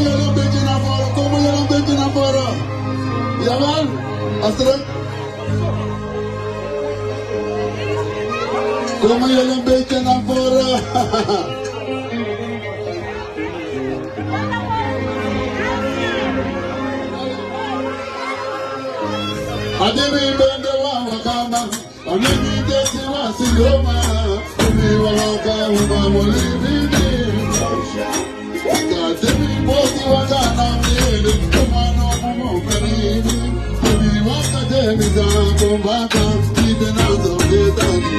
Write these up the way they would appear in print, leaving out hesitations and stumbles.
yo lo becho na fora, como yo lo becho na fora. Ya ven, Astra. Como yo lo becho na fora. Ademi bende wa wakama, ademi desi wa sigoma, ademi wa wakama molibini. Ademi bosi wakana miele, kumano mumo kanini. Ademi wakademi zango baka, ite nazo ketani.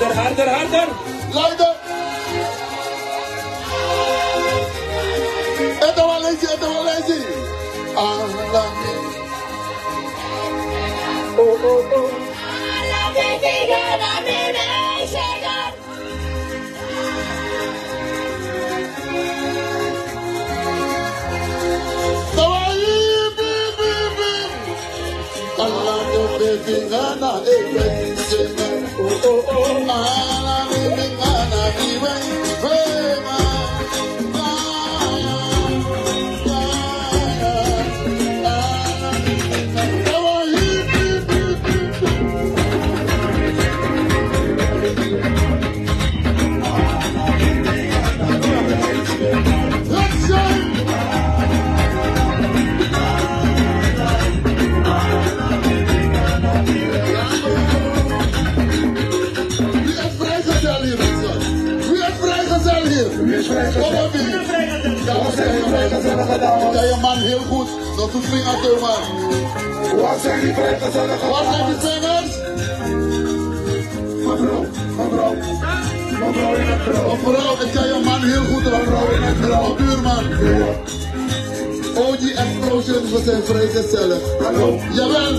Harder. Leider. Eto wel lazy. Allah. Oh. Ja, je man heel goed. Dat doet vingers, man. Wat zijn die vrijgezellen? Wat zijn die vingers? Mevrouw, ik ken je man heel goed. Mevrouw, buurman. OG Explosions, we zijn vrijgezellen. Hallo. Jawel.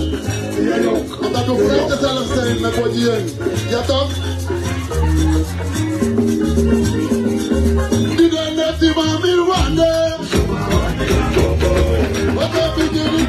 Jij ook. Omdat we vrijgezellen zijn met OG. Ja toch? Die man wil wandelen. Wat heb ik jullie?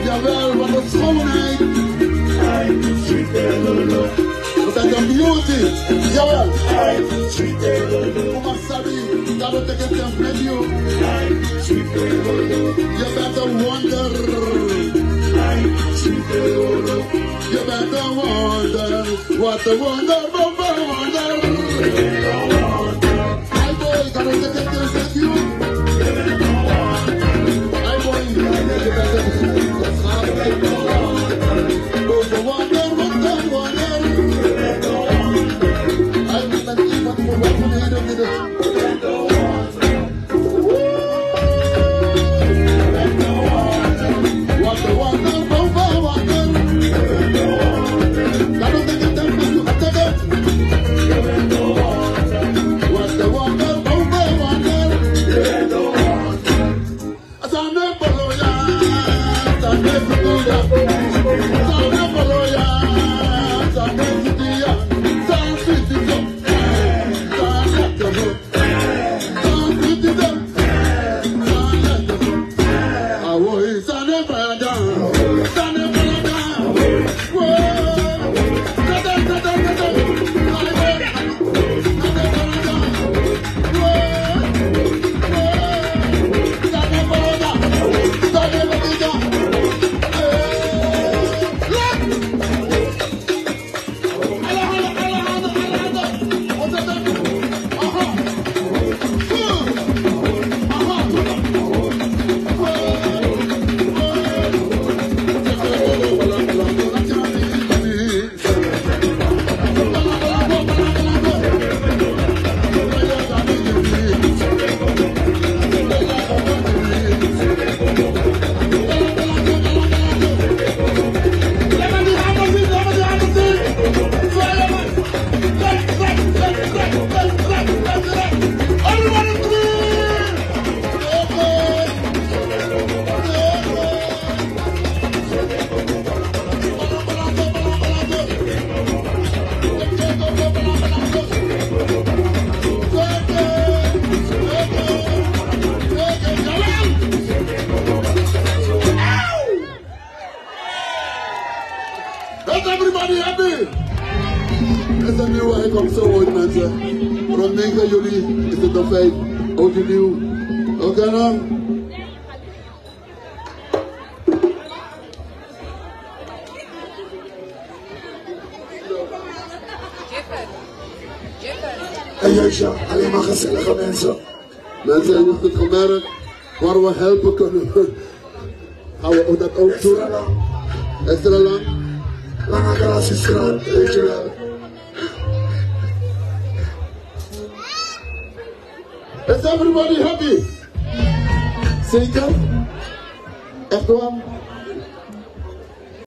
Jawel, wat een schoonheid. Wat een beauty. Jawel. Kom maar, Sabi. Dat betekent een video. Je bent een wonder. Je bent een wonder. Wat een wonder, wonder. Hey boy, dat betekent een video. Hey boy, je bent een komt zo ooit, mensen. Rond 9 juli is het al 5. Oud en nieuw. Oké nou? En jeetje, alleen maar gezellige mensen. Mensen, je hebt het gemerkt. Waar we helpen kunnen. Gaan we ook dat ook doen? Extra lang. Extra lang? Lange Grasiestraat, weet je wel. Is everybody happy? Zeker? Echt waar?